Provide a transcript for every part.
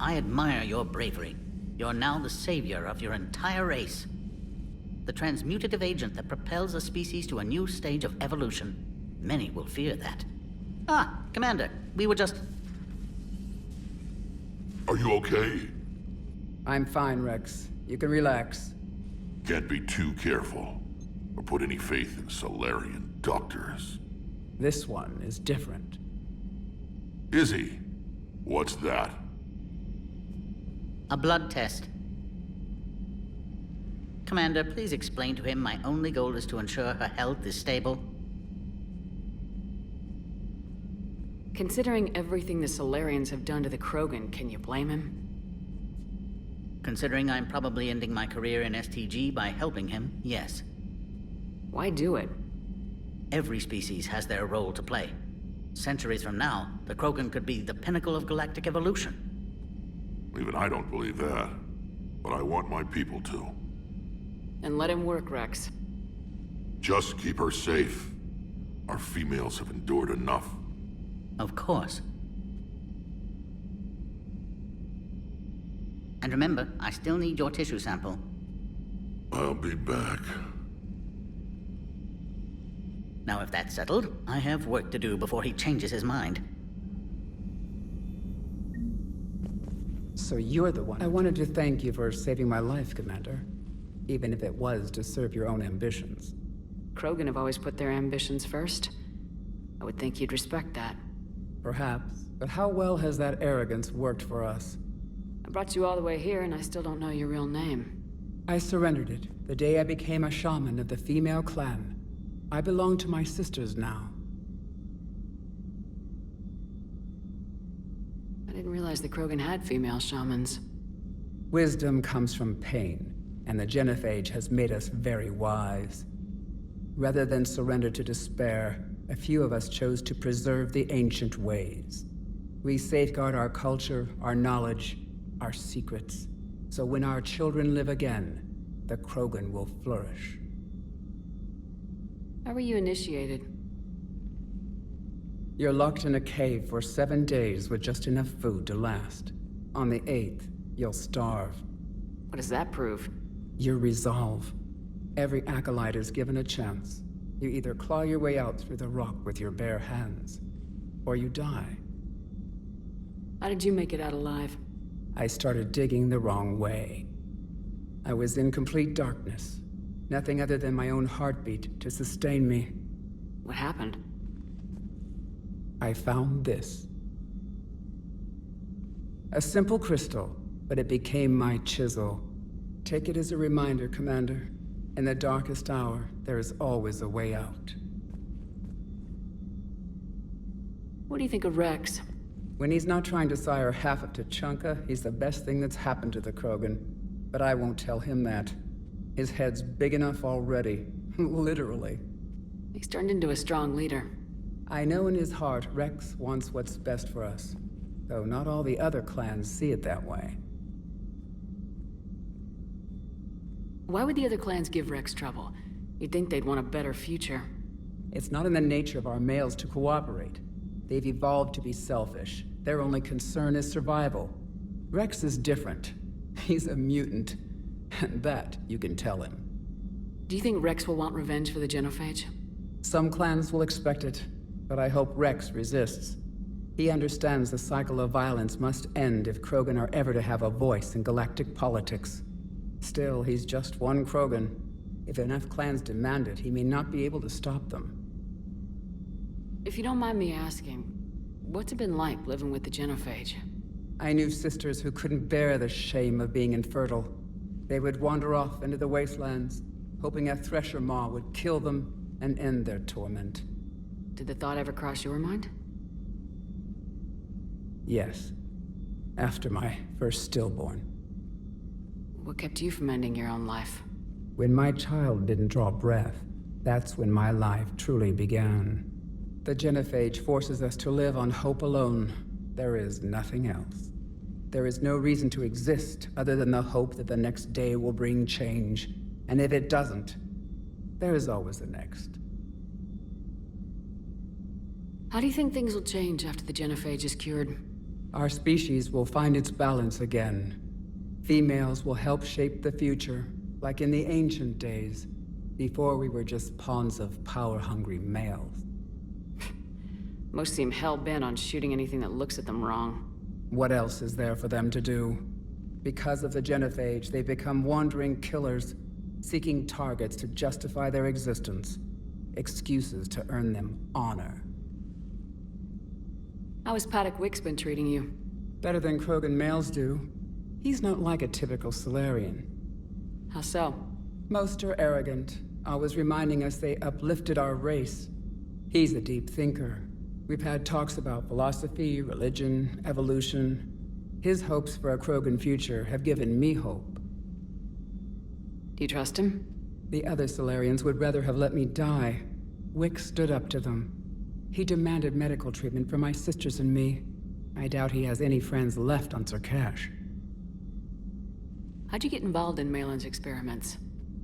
I admire your bravery. You're now the savior of your entire race. The transmutative agent that propels a species to a new stage of evolution. Many will fear that. Ah, Commander, we were just... Are you okay? I'm fine, Wrex. You can relax. Can't be too careful, or put any faith in Solarian doctors. This one is different. Is he? What's that? A blood test. Commander, please explain to him my only goal is to ensure her health is stable. Considering everything the Solarians have done to the Krogan, can you blame him? Considering I'm probably ending my career in STG by helping him, yes. Why do it? Every species has their role to play. Centuries from now, the Krogan could be the pinnacle of galactic evolution. Even I don't believe that, but I want my people to. And let him work, Wrex. Just keep her safe. Our females have endured enough. Of course. And remember, I still need your tissue sample. I'll be back. Now if that's settled, I have work to do before he changes his mind. So you're the one. I wanted to thank you for saving my life, Commander. Even if it was to serve your own ambitions. Krogan have always put their ambitions first. I would think you'd respect that. Perhaps. But how well has that arrogance worked for us? I brought you all the way here and I still don't know your real name. I surrendered it the day I became a shaman of the female clan. I belong to my sisters now. I didn't realize the Krogan had female shamans. Wisdom comes from pain, and the genophage has made us very wise. Rather than surrender to despair, a few of us chose to preserve the ancient ways. We safeguard our culture, our knowledge, our secrets. So when our children live again, the Krogan will flourish. How were you initiated? You're locked in a cave for 7 days with just enough food to last. On the 8th, you'll starve. What does that prove? Your resolve. Every acolyte is given a chance. You either claw your way out through the rock with your bare hands, or you die. How did you make it out alive? I started digging the wrong way. I was in complete darkness. Nothing other than my own heartbeat to sustain me. What happened? I found this. A simple crystal, but it became my chisel. Take it as a reminder, Commander. In the darkest hour, there is always a way out. What do you think of Wrex? When he's not trying to sire half of Tuchanka, he's the best thing that's happened to the Krogan. But I won't tell him that. His head's big enough already. Literally. He's turned into a strong leader. I know in his heart Wrex wants what's best for us. Though not all the other clans see it that way. Why would the other clans give Wrex trouble? You'd think they'd want a better future. It's not in the nature of our males to cooperate. They've evolved to be selfish. Their only concern is survival. Wrex is different. He's a mutant. And that you can tell him. Do you think Wrex will want revenge for the genophage? Some clans will expect it, but I hope Wrex resists. He understands the cycle of violence must end if Krogan are ever to have a voice in galactic politics. Still, he's just one Krogan. If enough clans demand it, he may not be able to stop them. If you don't mind me asking, what's it been like living with the genophage? I knew sisters who couldn't bear the shame of being infertile. They would wander off into the wastelands, hoping a thresher maw would kill them and end their torment. Did the thought ever cross your mind? Yes. After my first stillborn. What kept you from ending your own life? When my child didn't draw breath, that's when my life truly began. The genophage forces us to live on hope alone. There is nothing else. There is no reason to exist other than the hope that the next day will bring change. And if it doesn't, there is always the next. How do you think things will change after the genophage is cured? Our species will find its balance again. Females will help shape the future, like in the ancient days, before we were just pawns of power-hungry males. Most seem hell-bent on shooting anything that looks at them wrong. What else is there for them to do? Because of the genophage, they become wandering killers, seeking targets to justify their existence, excuses to earn them honor. How has Paddock Wicks been treating you? Better than Krogan males do. He's not like a typical Solarian. How so? Most are arrogant, always reminding us they uplifted our race. He's a deep thinker. We've had talks about philosophy, religion, evolution. His hopes for a Krogan future have given me hope. Do you trust him? The other Solarians would rather have let me die. Wicks stood up to them. He demanded medical treatment for my sisters and me. I doubt he has any friends left on Sarkash. How'd you get involved in Malin's experiments?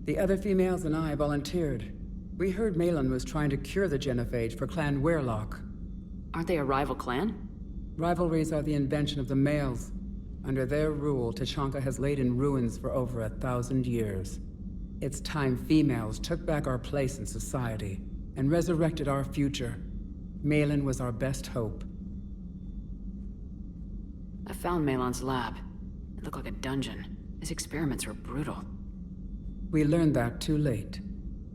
The other females and I volunteered. We heard Malin was trying to cure the genophage for Clan Weirlock. Aren't they a rival clan? Rivalries are the invention of the males. Under their rule, Tuchanka has laid in ruins for over 1,000 years. It's time females took back our place in society and resurrected our future. Malin was our best hope. I found Malin's lab. It looked like a dungeon. His experiments were brutal. We learned that too late.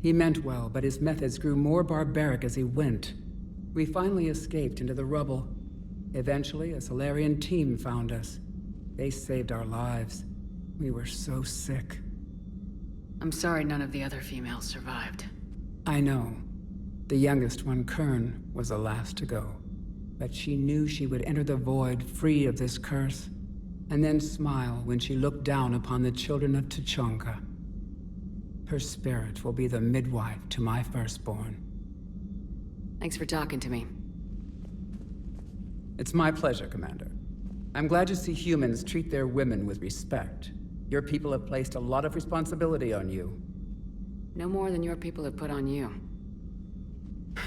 He meant well, but his methods grew more barbaric as he went. We finally escaped into the rubble. Eventually, a Solarian team found us. They saved our lives. We were so sick. I'm sorry none of the other females survived. I know. The youngest one, Kern, was the last to go. But she knew she would enter the void free of this curse, and then smile when she looked down upon the children of Tuchanka. Her spirit will be the midwife to my firstborn. Thanks for talking to me. It's my pleasure, Commander. I'm glad to see humans treat their women with respect. Your people have placed a lot of responsibility on you. No more than your people have put on you.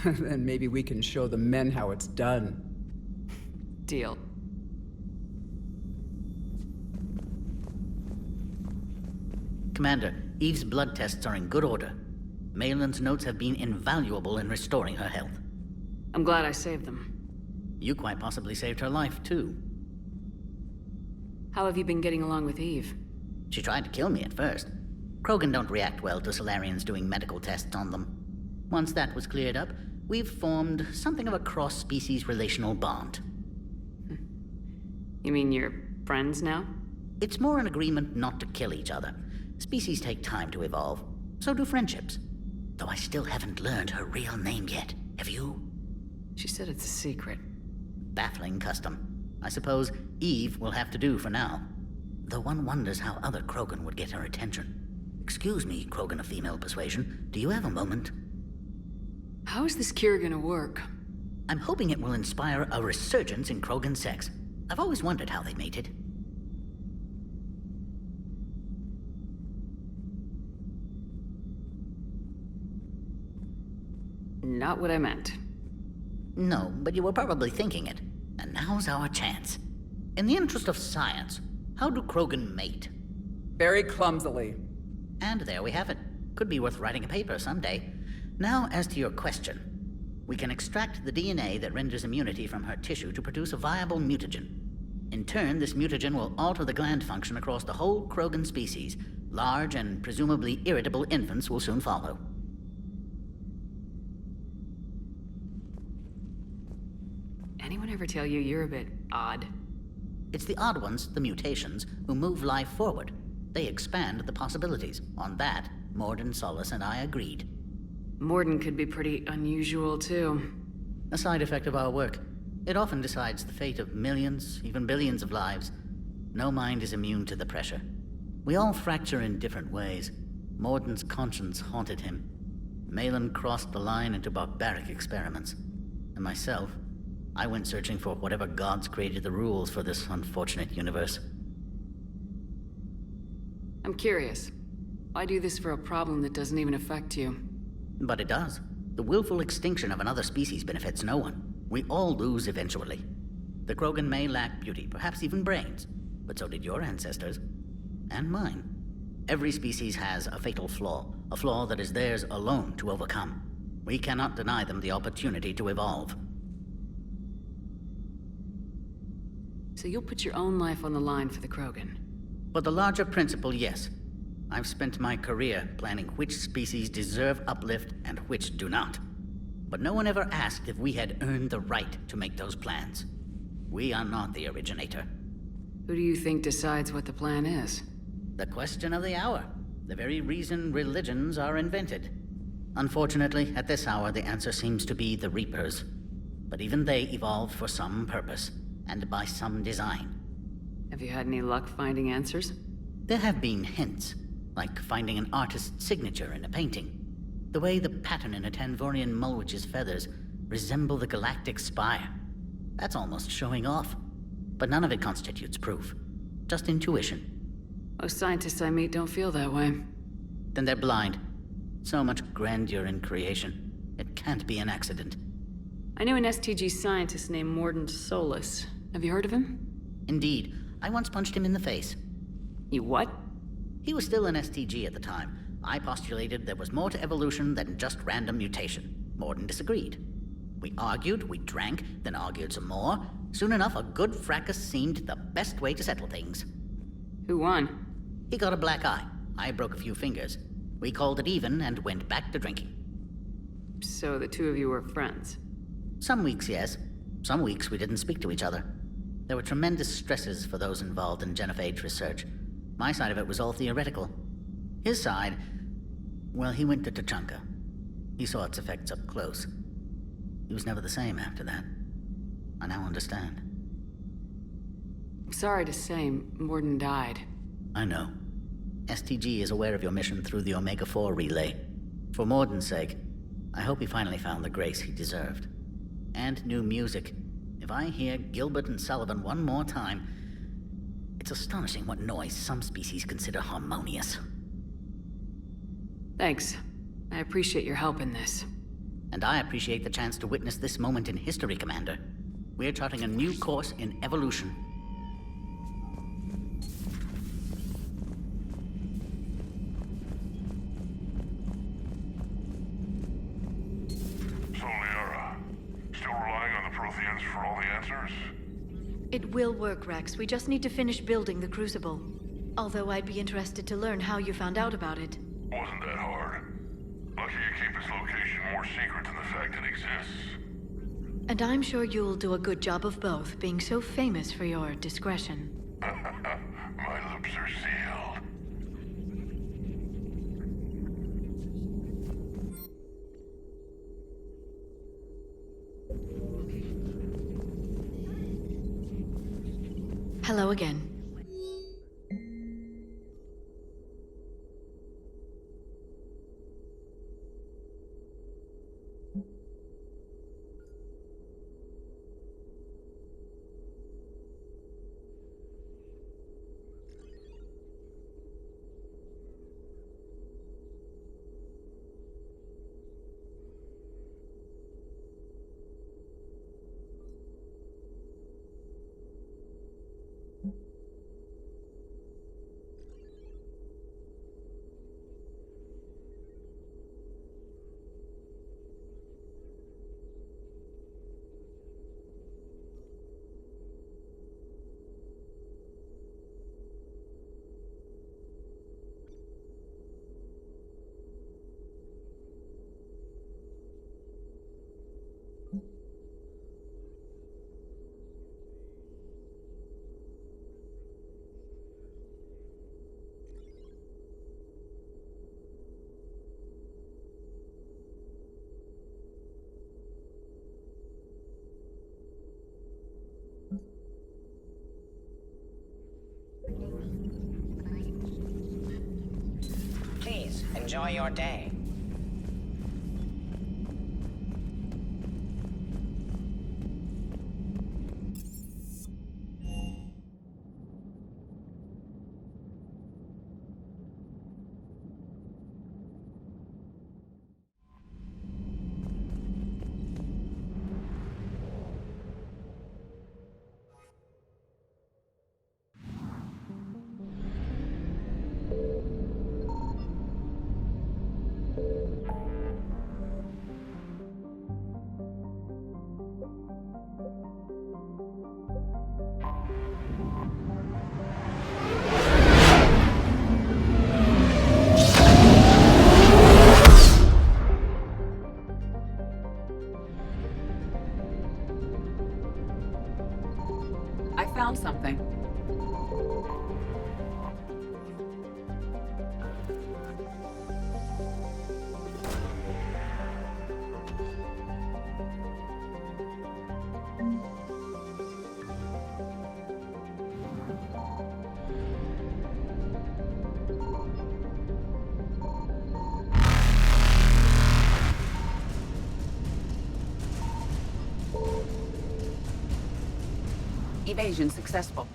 Then maybe we can show the men how it's done. Deal. Commander, Eve's blood tests are in good order. Malin's notes have been invaluable in restoring her health. I'm glad I saved them. You quite possibly saved her life, too. How have you been getting along with Eve? She tried to kill me at first. Krogan don't react well to Solarians doing medical tests on them. Once that was cleared up, we've formed something of a cross-species relational bond. You mean you're friends now? It's more an agreement not to kill each other. Species take time to evolve. So do friendships. Though I still haven't learned her real name yet. Have you? She said it's a secret. Baffling custom. I suppose Eve will have to do for now. Though one wonders how other Krogan would get her attention. Excuse me, Krogan of female persuasion. Do you have a moment? How is this cure gonna work? I'm hoping it will inspire a resurgence in Krogan sex. I've always wondered how they mated. Not what I meant. No, but you were probably thinking it. And now's our chance. In the interest of science, how do Krogan mate? Very clumsily. And there we have it. Could be worth writing a paper someday. Now, as to your question. We can extract the DNA that renders immunity from her tissue to produce a viable mutagen. In turn, this mutagen will alter the gland function across the whole Krogan species. Large and presumably irritable infants will soon follow. Anyone ever tell you you're a bit odd? It's the odd ones, the mutations, who move life forward. They expand the possibilities. On that, Morden, Solace, and I agreed. Morden could be pretty unusual, too. A side effect of our work. It often decides the fate of millions, even billions of lives. No mind is immune to the pressure. We all fracture in different ways. Morden's conscience haunted him. Malin crossed the line into barbaric experiments. A And myself, I went searching for whatever gods created the rules for this unfortunate universe. I'm curious. Why do this for a problem that doesn't even affect you? But it does. The willful extinction of another species benefits no one. We all lose eventually. The Krogan may lack beauty, perhaps even brains, but so did your ancestors. And mine. Every species has a fatal flaw, a flaw that is theirs alone to overcome. We cannot deny them the opportunity to evolve. So you'll put your own life on the line for the Krogan? For the larger principle, yes. I've spent my career planning which species deserve uplift and which do not. But no one ever asked if we had earned the right to make those plans. We are not the originator. Who do you think decides what the plan is? The question of the hour. The very reason religions are invented. Unfortunately, at this hour, the answer seems to be the Reapers. But even they evolved for some purpose, and by some design. Have you had any luck finding answers? There have been hints, like finding an artist's signature in a painting. The way the pattern in a Tanvorian Mulwich's feathers resemble the galactic spire. That's almost showing off. But none of it constitutes proof. Just intuition. Most scientists I meet don't feel that way. Then they're blind. So much grandeur in creation. It can't be an accident. I knew an STG scientist named Mordin Solus. Have you heard of him? Indeed. I once punched him in the face. You what? He was still an STG at the time. I postulated there was more to evolution than just random mutation. Morden disagreed. We argued, we drank, then argued some more. Soon enough, a good fracas seemed the best way to settle things. Who won? He got a black eye. I broke a few fingers. We called it even and went back to drinking. So the two of you were friends? Some weeks, yes. Some weeks we didn't speak to each other. There were tremendous stresses for those involved in genophage research. My side of it was all theoretical. His side, well, he went to Tachanka. He saw its effects up close. He was never the same after that. I now understand. I'm sorry to say, Morden died. I know. STG is aware of your mission through the Omega-4 relay. For Morden's sake, I hope he finally found the grace he deserved. And new music. If I hear Gilbert and Sullivan one more time, it's astonishing what noise some species consider harmonious. Thanks. I appreciate your help in this. And I appreciate the chance to witness this moment in history, Commander. We're charting a new course in evolution. So, Liara, still relying on the Protheans for all the answers? It will work, Wrex. We just need to finish building the Crucible. Although I'd be interested to learn how you found out about it. Wasn't that hard. Lucky you keep its location more secret than the fact it exists. And I'm sure you'll do a good job of both, being so famous for your discretion. My lips are sealed. Hello again. Please, enjoy your day. I found something. Evasion successful.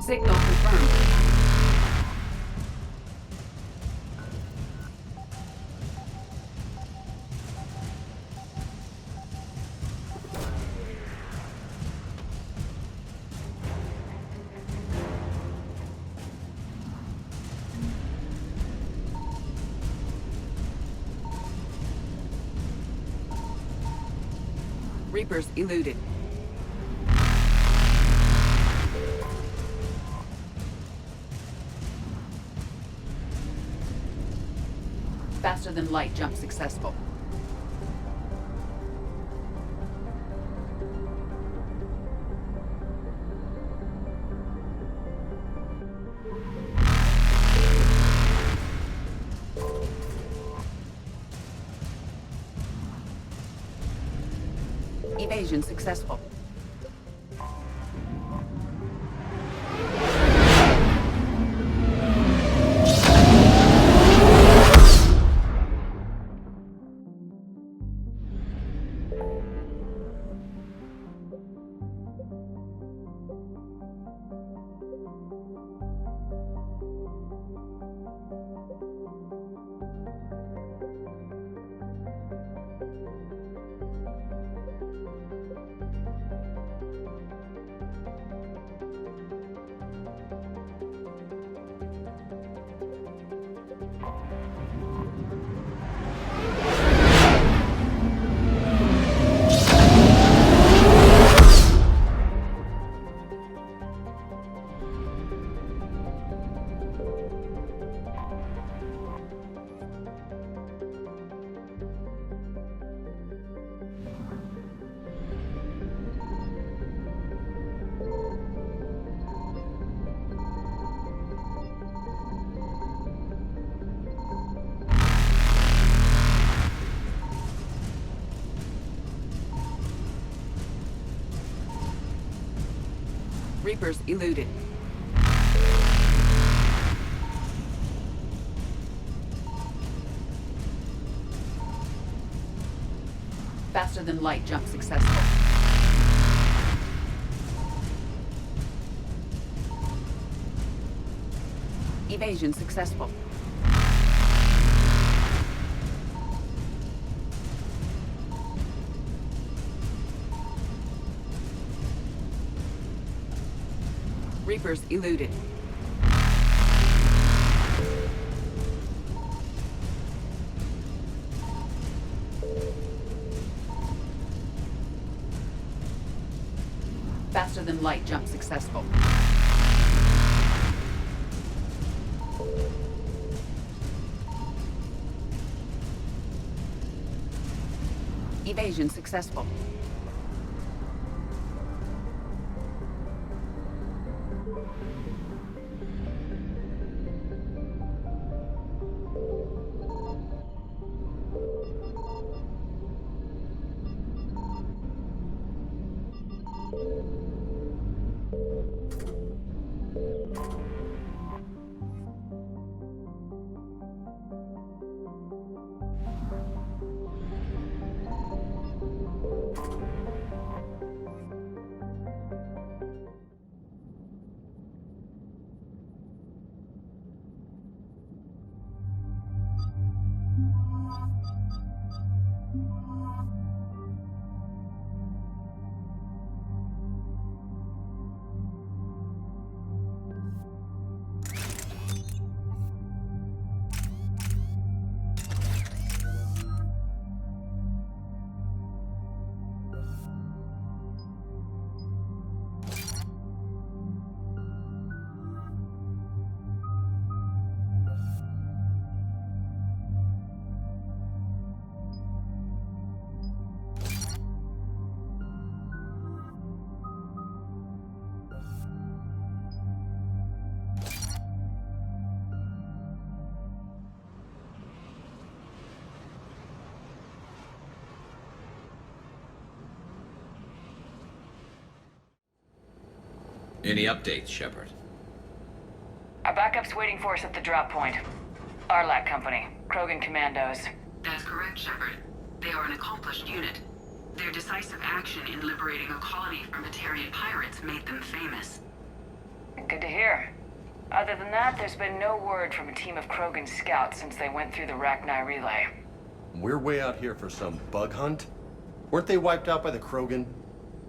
Signal confirmed. Reapers eluded. Faster than light jump successful. Evasion successful. Reapers eluded. Faster than light jump successful. Evasion successful. Reapers eluded. Faster than light jump successful. Evasion successful. Any updates, Shepard? Our backup's waiting for us at the drop point. Arlac Company, Krogan Commandos. That's correct, Shepard. They are an accomplished unit. Their decisive action in liberating a colony from Batarian pirates made them famous. Good to hear. Other than that, there's been no word from a team of Krogan scouts since they went through the Rachni relay. We're way out here for some bug hunt? Weren't they wiped out by the Krogan?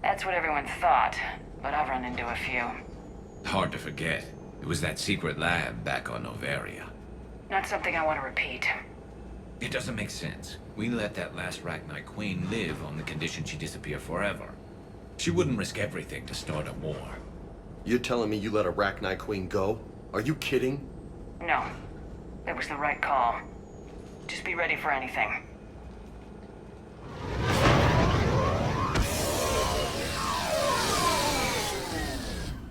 That's what everyone thought, but I've run into a few. Hard to forget. It was that secret lab back on Novaria. Not something I want to repeat. It doesn't make sense. We let that last Rachni Queen live on the condition she disappear forever. She wouldn't risk everything to start a war. You're telling me you let a Rachni Queen go? Are you kidding? No. It was the right call. Just be ready for anything.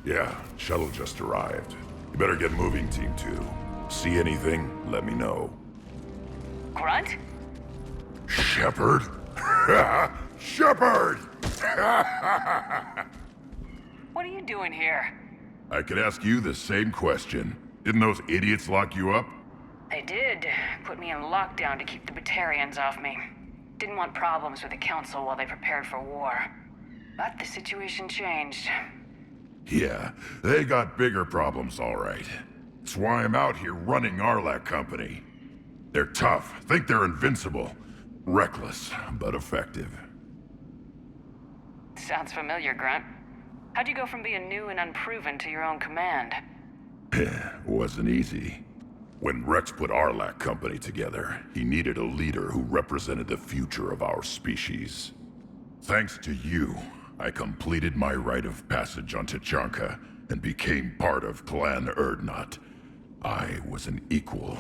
Yeah, shuttle just arrived. You better get moving, Team 2. See anything, let me know. Grunt? Shepard? Shepard! What are you doing here? I could ask you the same question. Didn't those idiots lock you up? They did. Put me in lockdown to keep the Batarians off me. Didn't want problems with the Council while they prepared for war. But the situation changed. Yeah, they got bigger problems, all right. That's why I'm out here running Arlac Company. They're tough, think they're invincible. Reckless, but effective. Sounds familiar, Grunt. How'd you go from being new and unproven to your own command? Wasn't easy. When Wrex put Arlac Company together, he needed a leader who represented the future of our species. Thanks to you, I completed my rite of passage on Tachanka and became part of Clan Urdnot. I was an equal.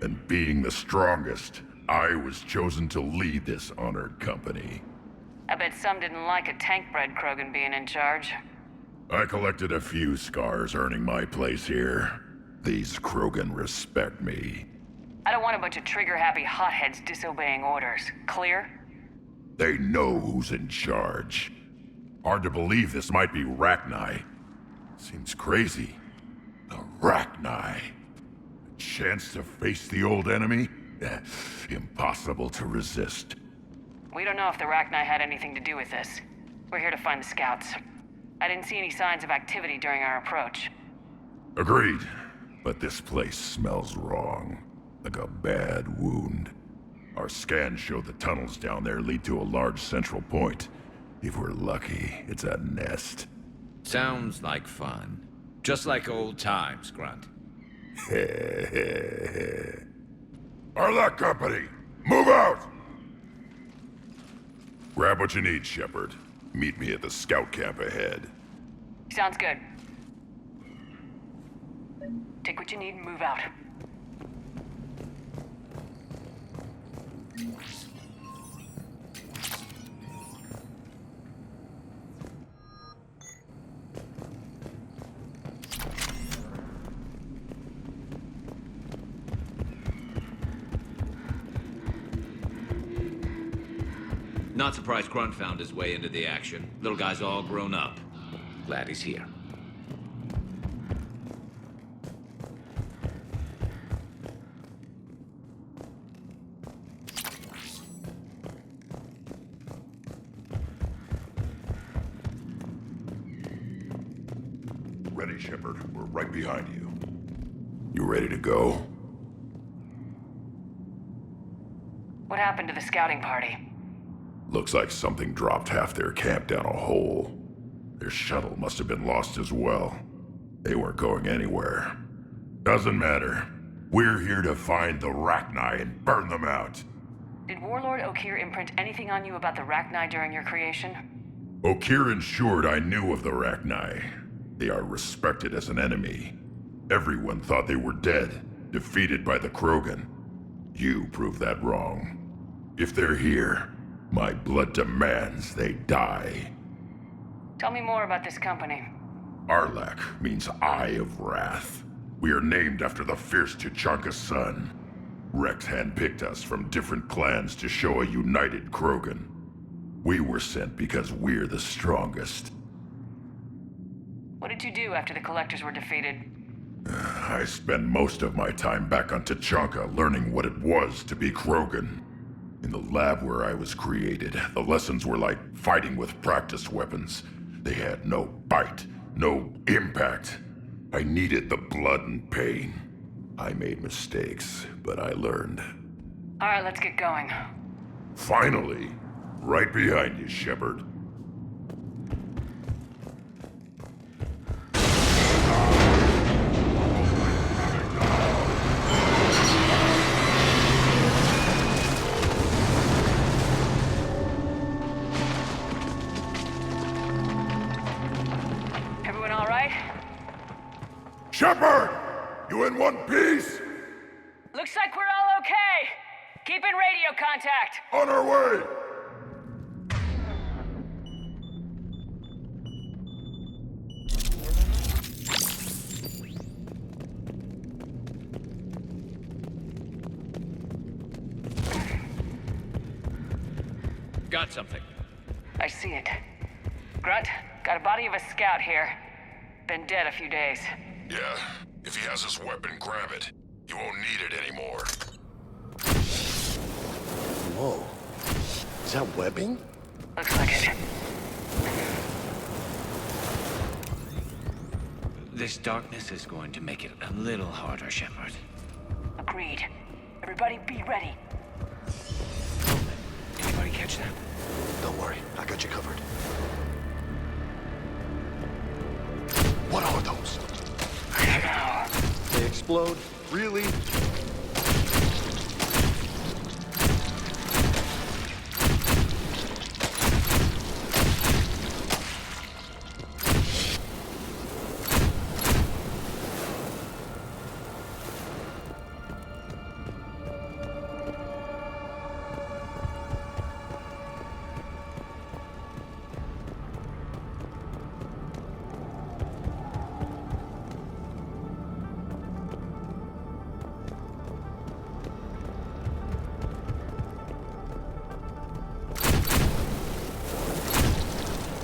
And being the strongest, I was chosen to lead this honored company. I bet some didn't like a tank-bred Krogan being in charge. I collected a few scars earning my place here. These Krogan respect me. I don't want a bunch of trigger-happy hotheads disobeying orders. Clear? They know who's in charge. Hard to believe this might be Rachni. Seems crazy. The Rachni. A chance to face the old enemy? Impossible to resist. We don't know if the Rachni had anything to do with this. We're here to find the scouts. I didn't see any signs of activity during our approach. Agreed. But this place smells wrong. Like a bad wound. Our scans show the tunnels down there lead to a large central point. If we're lucky, it's a nest. Sounds like fun. Just like old times, Grunt. Arlac Company, move out! Grab what you need, Shepard. Meet me at the scout camp ahead. Sounds good. Take what you need and move out. Not surprised Grunt found his way into the action. Little guy's all grown up. Glad he's here. Ready, Shepard. We're right behind you. You ready to go? What happened to the scouting party? Looks like something dropped half their camp down a hole. Their shuttle must have been lost as well. They weren't going anywhere. Doesn't matter. We're here to find the Rachni and burn them out. Did Warlord Okeer imprint anything on you about the Rachni during your creation? Okeer ensured I knew of the Rachni. They are respected as an enemy. Everyone thought they were dead, defeated by the Krogan. You proved that wrong. If they're here, my blood demands they die. Tell me more about this company. Arlac means Eye of Wrath. We are named after the fierce Tachanka son. Wrex handpicked us from different clans to show a united Krogan. We were sent because we're the strongest. What did you do after the Collectors were defeated? I spent most of my time back on Tachanka learning what it was to be Krogan. In the lab where I was created, the lessons were like fighting with practice weapons. They had no bite, no impact. I needed the blood and pain. I made mistakes, but I learned. All right, let's get going. Finally! Right behind you, Shepard. Everyone all right? Shepard! You in one piece? Looks like we're all okay. Keep in radio contact. On our way! Got something. I see it. Grunt, got a body of a scout here. Been dead a few days. Yeah, if he has his weapon, grab it. You won't need it anymore. Whoa. Is that webbing? Looks like it. This darkness is going to make it a little harder, Shepard. Agreed. Everybody be ready. Anybody catch that? Don't worry, I got you covered. What are those? I don't know. They explode? Really?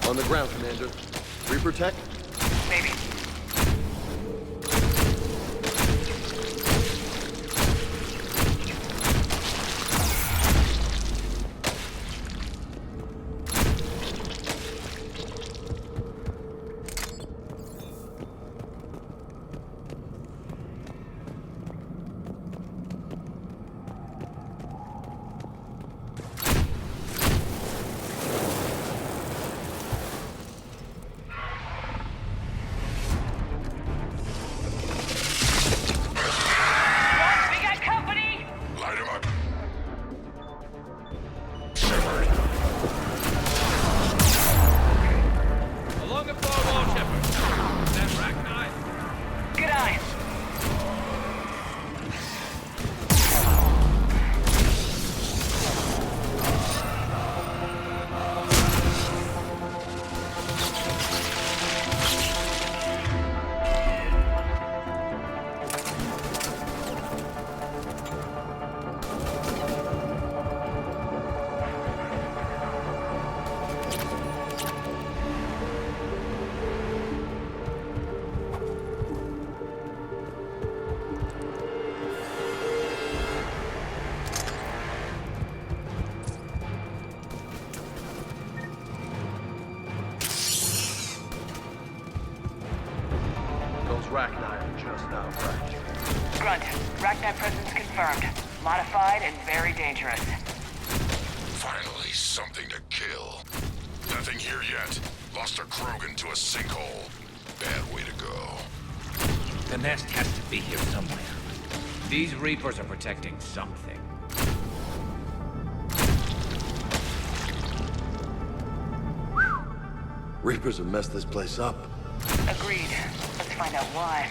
On the ground, Commander. Reaper tech? Maybe. Grunt, Rachni presence confirmed. Modified and very dangerous. Finally, something to kill. Nothing here yet. Lost a Krogan to a sinkhole. Bad way to go. The nest has to be here somewhere. These Reapers are protecting something. Reapers have messed this place up. Agreed. Let's find out why.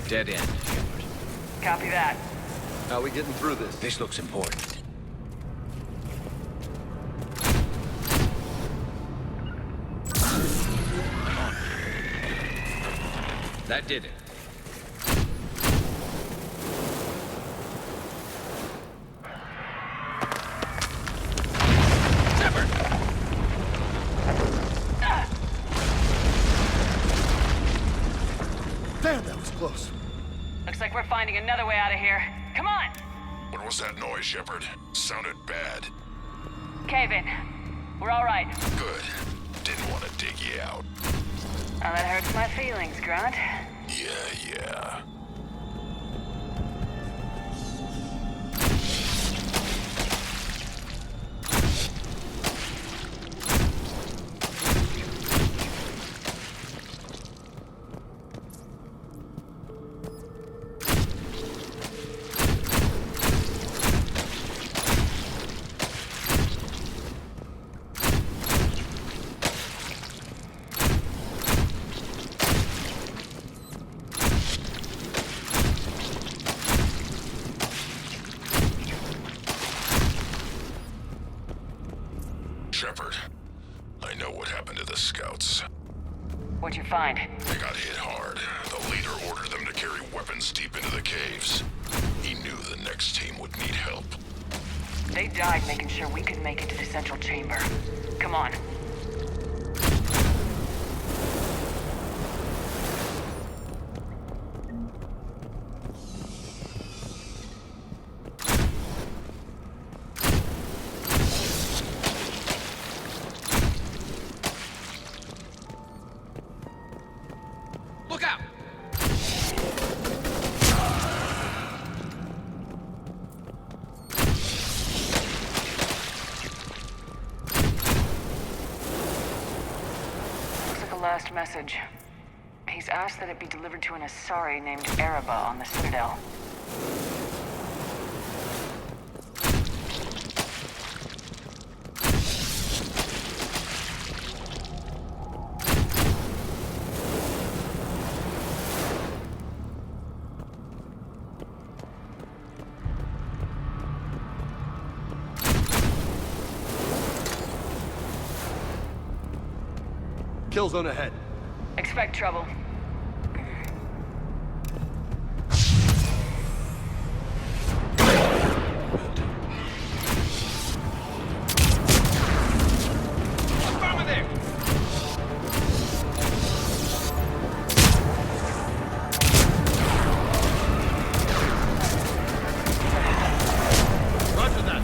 Dead end, Shepard. Copy that. How are we getting through this? This looks important. That did it. Shepard! Damn, that was close. Looks like we're finding another way out of here. Come on! What was that noise, Shepard? Sounded bad. Cave in. We're all right. Good. Didn't want to dig you out. Oh, that hurts my feelings, Grunt. Yeah. Shepard, I know what happened to the scouts. What'd you find? They got hit hard. The leader ordered them to carry weapons deep into the caves. He knew the next team would need help. They died making sure we could make it to the central chamber. Come on. Look out! Looks like a last message. He's asked that it be delivered to an Asari named Araba on the Citadel. Kill zone ahead. Expect trouble. Over there! Roger that.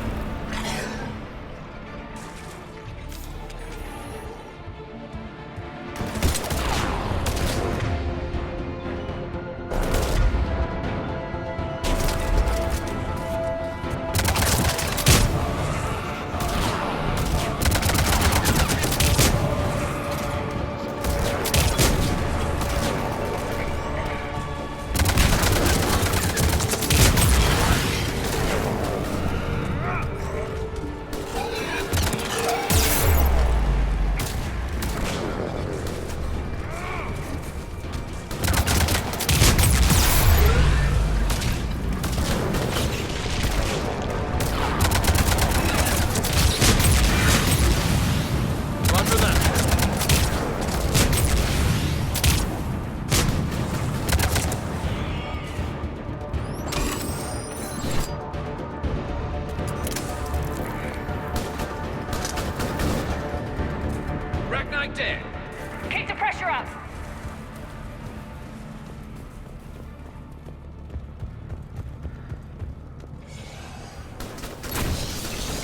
Roger that. Ragnite dead! Keep the pressure up!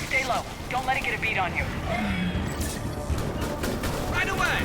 Stay low. Don't let it get a beat on you. Right away!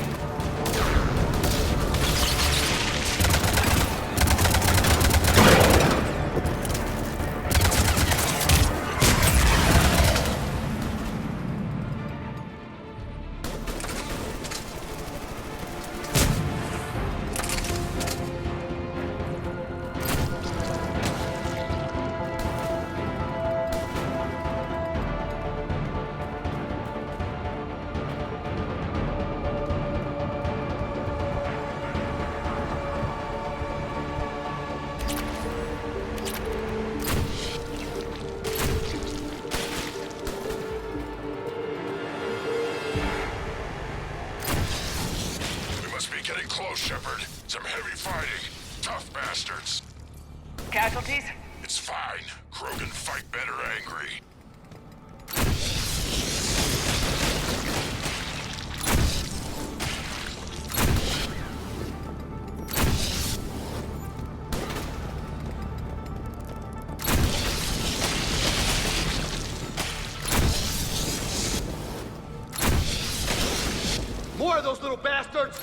We must be getting close, Shepard. Some heavy fighting. Tough bastards. Casualties? It's fine. Krogan fight better angry. More of those little bastards!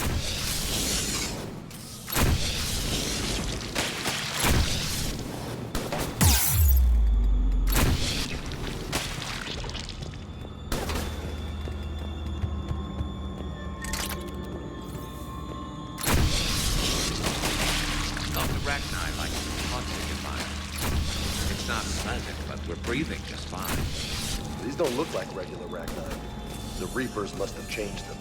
Rachni likes the toxic environment. It's not pleasant, but we're breathing just fine. These don't look like regular Rachni. The Reapers must have changed them.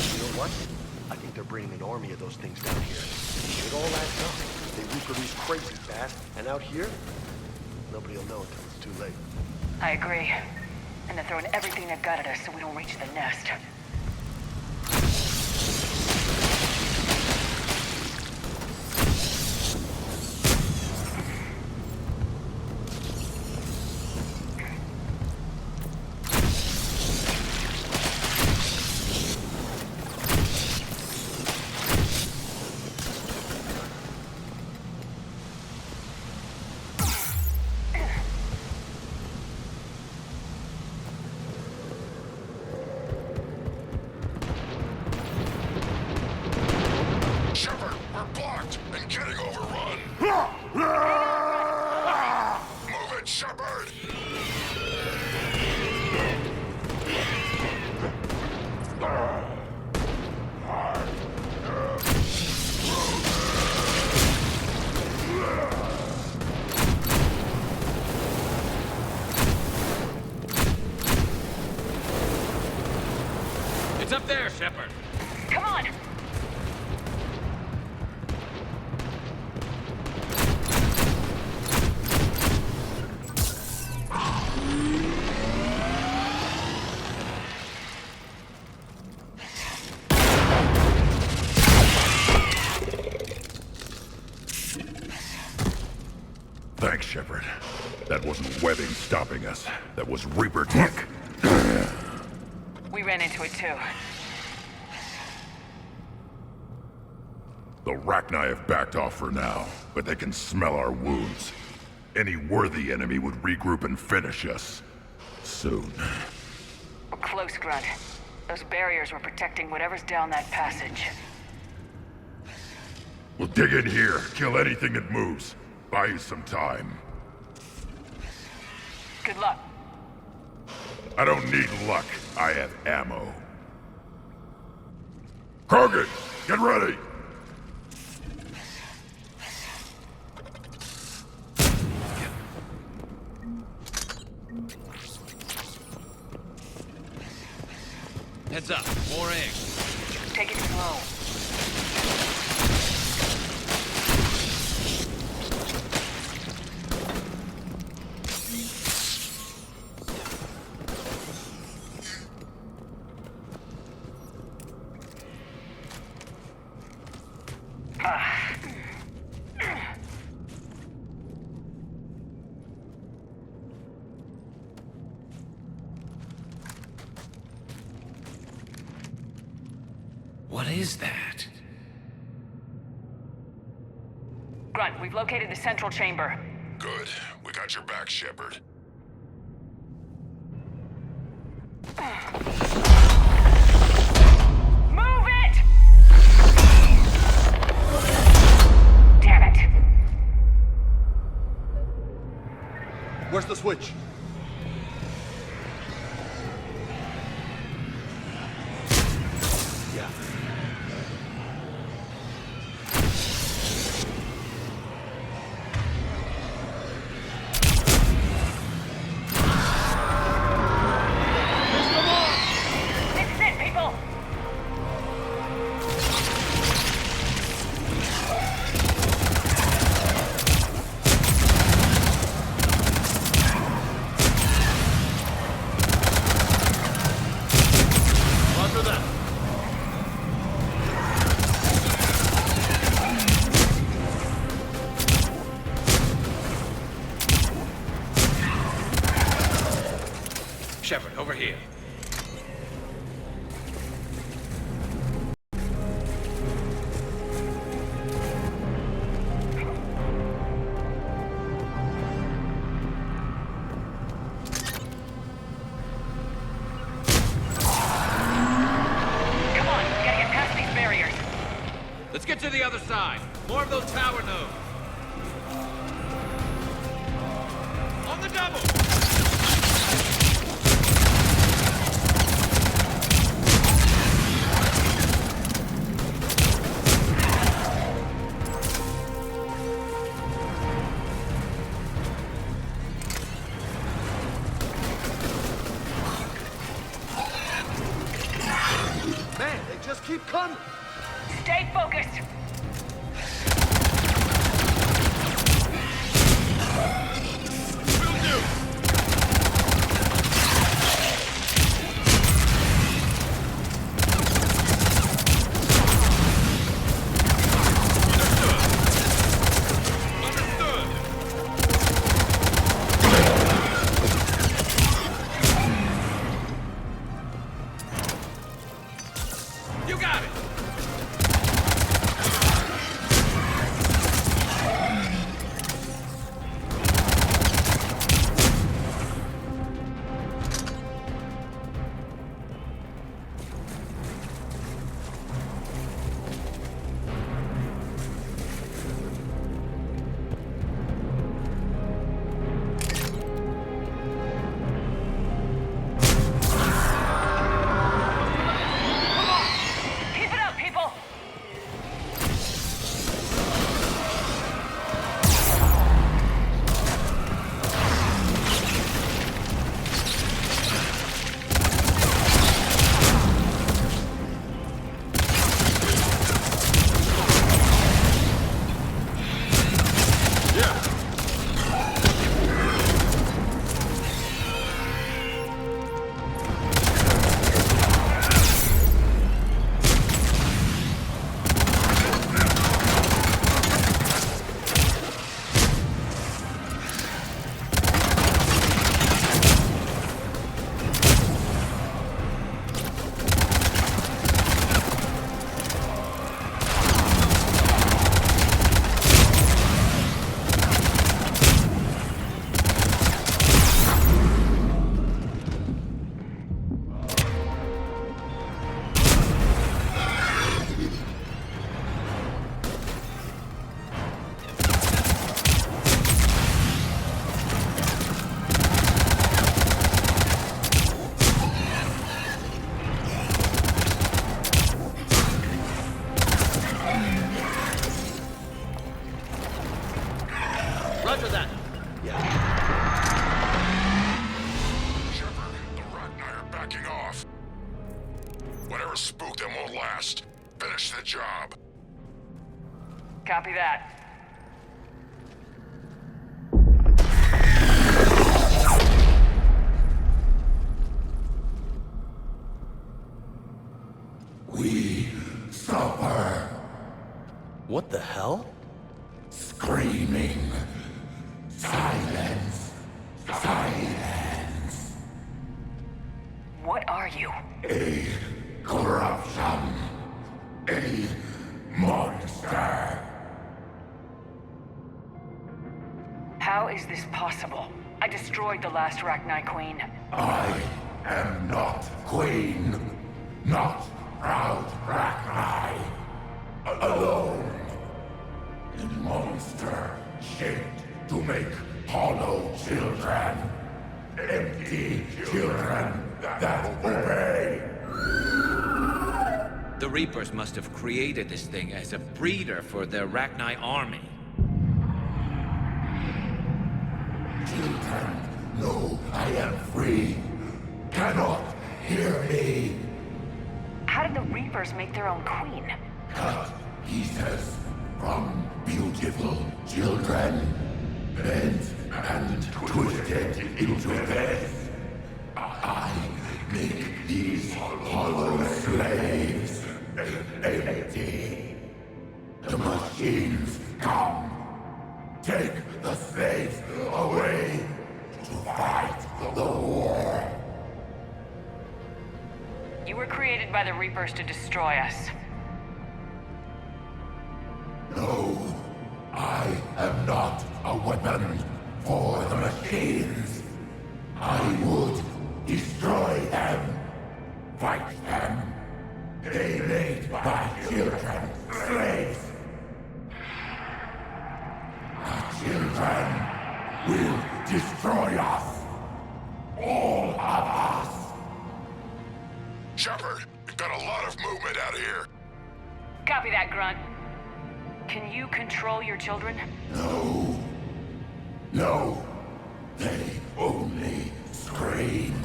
You know what? I think they're bringing an army of those things down here. It all adds up. They reproduce crazy fast, and out here, nobody will know until it's too late. I agree. And they're throwing everything they've got at us so we don't reach the nest. Shepard, we're blocked and getting overrun. Move it, Shepard! It's up there, Shepard. Come on! Thanks, Shepard. That wasn't webbing stopping us. That was Reaper tech. We ran into it too. The Rachni have backed off for now, but they can smell our wounds. Any worthy enemy would regroup and finish us. Soon. We're close, Grunt. Those barriers were protecting whatever's down that passage. We'll dig in here, kill anything that moves. Buy you some time. Good luck. I don't need luck. I have ammo. Krogan, get ready! Heads up, more eggs. Take it slow. What is that? Grunt, we've located the central chamber. Good. We got your back, Shepard. Move it! Damn it! Where's the switch? Yeah. This is it, people! Shepard, over here. Come on, we gotta get past these barriers. Let's get to the other side. More of those tower nodes. On the double! Man, they just keep coming. Stay focused. Will do! Understood! You got it! Keep it up, people. Roger that. Shepard, the Rat and I are backing off. Whatever spooked them won't last. Finish the job. Copy that. We suffer. What the hell? Screaming. Silence. Silence. What are you? A corruption. A monster. How is this possible? I destroyed the last Rachni Queen. I am not Queen. Not proud Rachni. Alone. A monster shaped to make hollow children. Empty children that obey. The Reapers must have created this thing as a breeder for their Rachni army. Children know I am free. Cannot hear me. How did the Reapers make their own queen? Cut pieces from beautiful children. Bent and twisted into this. I make these hollow slaves empty. The machines come. Take the slaves away to fight the war. paid by the Reapers to destroy us. No, I am not a weapon for the machines. I would destroy them, fight them. They made my children slaves. Our children will destroy us. All of us. Shepard, we've got a lot of movement out here. Copy that, Grunt. Can you control your children? No. No. They only scream.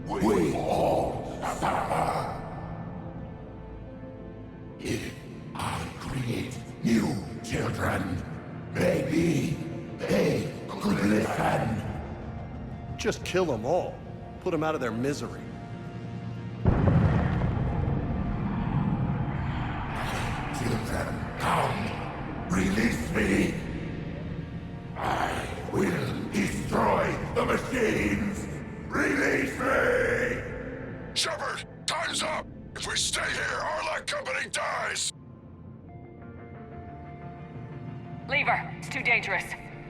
We all suffer. If I create new children, maybe they could listen. Just kill them all. Put them out of their misery. Children, come. Release me. I will destroy the machines. Release me! Shepard, time's up. If we stay here, our company dies. Leave her. It's too dangerous.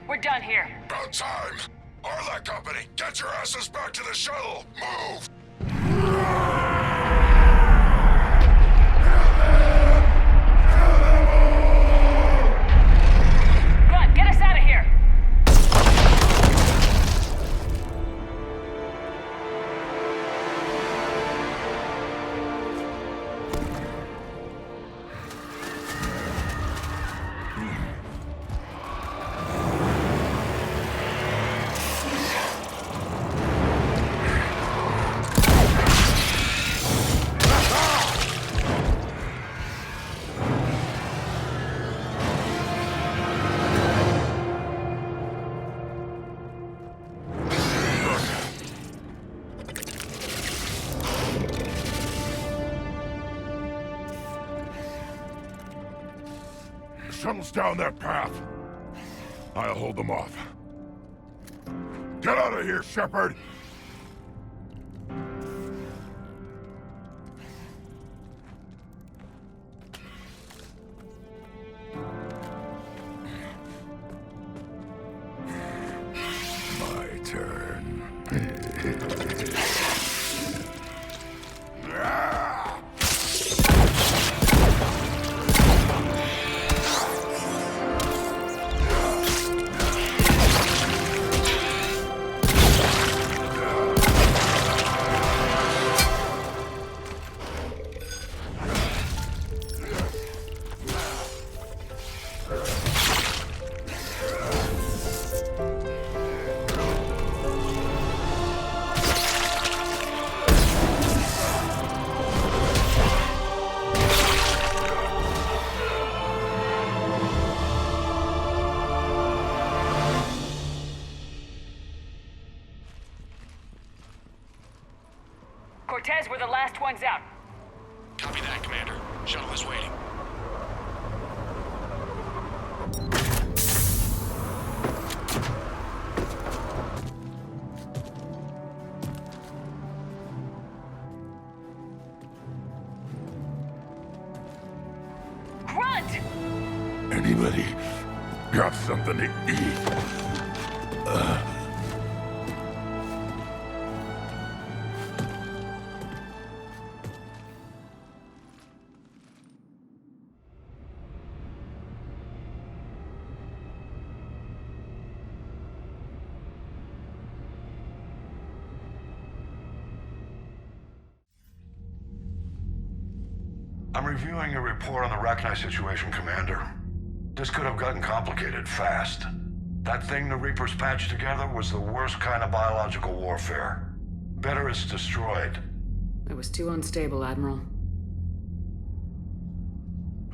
We're done here. About time. Arlac Company, get your asses back to the shuttle. Move! Grunt, get us out of here! Shuttle's down that path. I'll hold them off. Get out of here, Shepard! My turn. Cortez, we're the last ones out. Copy that, Commander. Shuttle is waiting. Grunt! Anybody got something to eat? I'm reviewing your report on the Rachni situation, Commander. This could have gotten complicated fast. That thing the Reapers patched together was the worst kind of biological warfare. Better it's destroyed. It was too unstable, Admiral.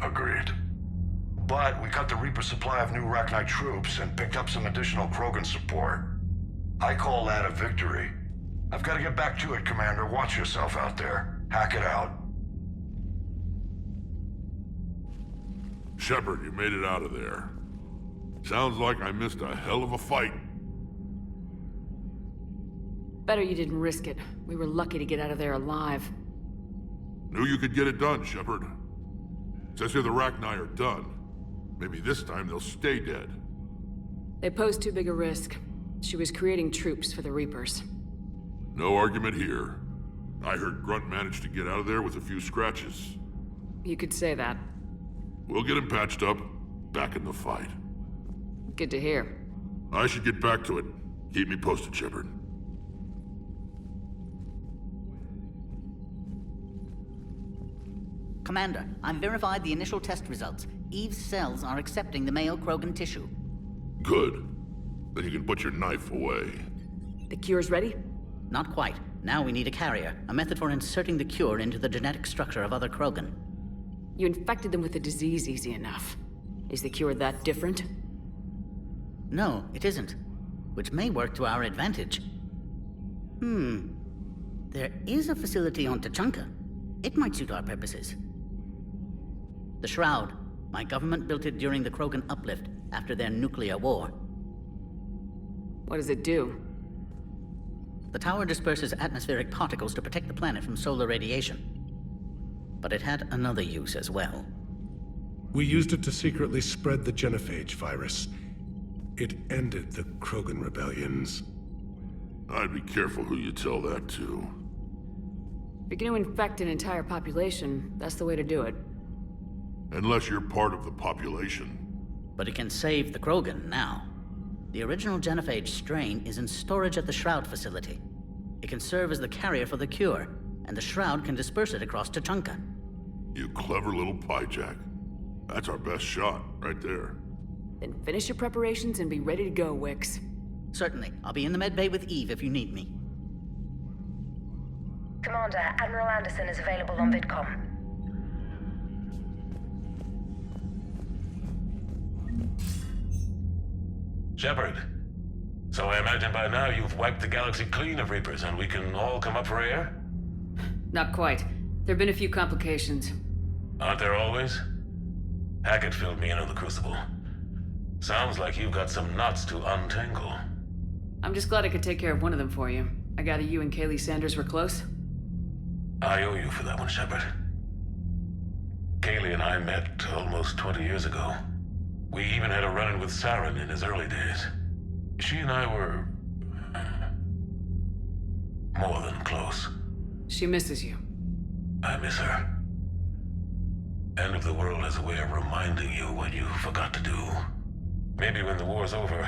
Agreed. But we cut the Reaper supply of new Rachni troops and picked up some additional Krogan support. I call that a victory. I've got to get back to it, Commander. Watch yourself out there. Hack it out. Shepard, you made it out of there. Sounds like I missed a hell of a fight. Better you didn't risk it. We were lucky to get out of there alive. Knew you could get it done, Shepard. Says here the Rachni are done. Maybe this time they'll stay dead. They posed too big a risk. She was creating troops for the Reapers. No argument here. I heard Grunt managed to get out of there with a few scratches. You could say that. We'll get him patched up, back in the fight. Good to hear. I should get back to it. Keep me posted, Shepard. Commander, I've verified the initial test results. Eve's cells are accepting the male Krogan tissue. Good. Then you can put your knife away. The cure's ready? Not quite. Now we need a carrier, a method for inserting the cure into the genetic structure of other Krogan. You infected them with the disease easy enough. Is the cure that different? No, it isn't. Which may work to our advantage. There is a facility on Tachanka. It might suit our purposes. The Shroud. My government built it during the Krogan uplift, after their nuclear war. What does it do? The tower disperses atmospheric particles to protect the planet from solar radiation. But it had another use as well. We used it to secretly spread the genophage virus. It ended the Krogan rebellions. I'd be careful who you tell that to. If you're gonna infect an entire population, that's the way to do it. Unless you're part of the population. But it can save the Krogan now. The original genophage strain is in storage at the Shroud facility. It can serve as the carrier for the cure, and the Shroud can disperse it across Tachanka. You clever little piejack. That's our best shot, right there. Then finish your preparations and be ready to go, Wix. Certainly. I'll be in the med bay with Eve if you need me. Commander, Admiral Anderson is available on VidCom. Shepard. So I imagine by now you've wiped the galaxy clean of Reapers and we can all come up for air? Not quite. There've been a few complications. Aren't there always? Hackett filled me in on the Crucible. Sounds like you've got some knots to untangle. I'm just glad I could take care of one of them for you. I gather you and Kaylee Sanders were close? I owe you for that one, Shepard. Kaylee and I met almost 20 years ago. We even had a run-in with Saren in his early days. She and I were... more than close. She misses you. I miss her. End of the world has a way of reminding you what you forgot to do. Maybe when the war's over,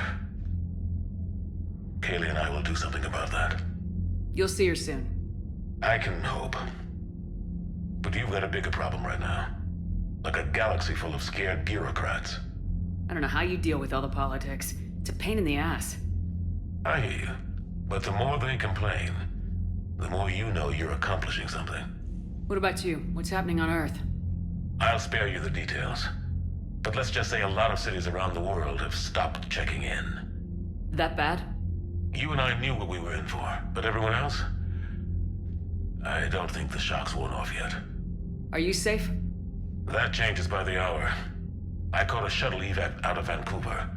Kaylee and I will do something about that. You'll see her soon. I can hope. But you've got a bigger problem right now. Like a galaxy full of scared bureaucrats. I don't know how you deal with all the politics. It's a pain in the ass. I hear you. But the more they complain, the more you know you're accomplishing something. What about you? What's happening on Earth? I'll spare you the details. But let's just say a lot of cities around the world have stopped checking in. That bad? You and I knew what we were in for, but everyone else? I don't think the shock's worn off yet. Are you safe? That changes by the hour. I caught a shuttle evac out of Vancouver,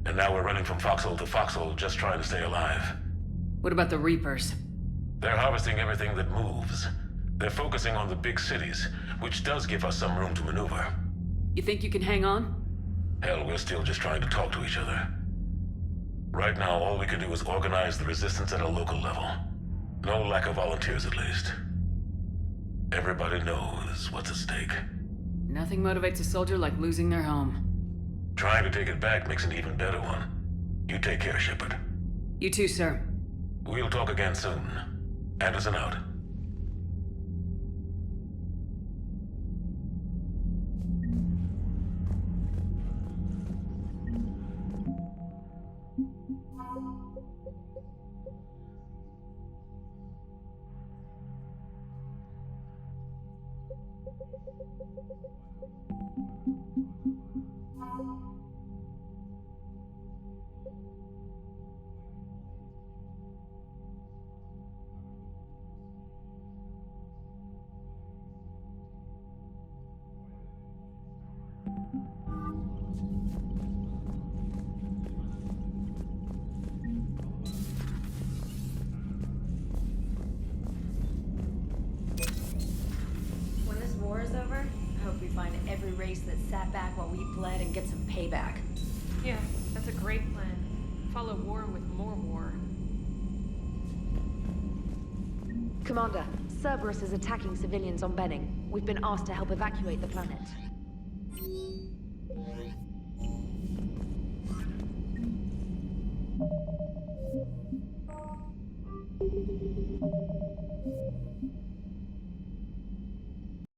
and now we're running from foxhole to foxhole just trying to stay alive. What about the Reapers? They're harvesting everything that moves. They're focusing on the big cities, which does give us some room to maneuver. You think you can hang on? Hell, we're still just trying to talk to each other. Right now, all we can do is organize the resistance at a local level. No lack of volunteers, at least. Everybody knows what's at stake. Nothing motivates a soldier like losing their home. Trying to take it back makes an even better one. You take care, Shepard. You too, sir. We'll talk again soon. Anderson out. that sat back while we bled and get some payback. Yeah, that's a great plan. Follow war with more war. Commander, Cerberus is attacking civilians on Benning. We've been asked to help evacuate the planet.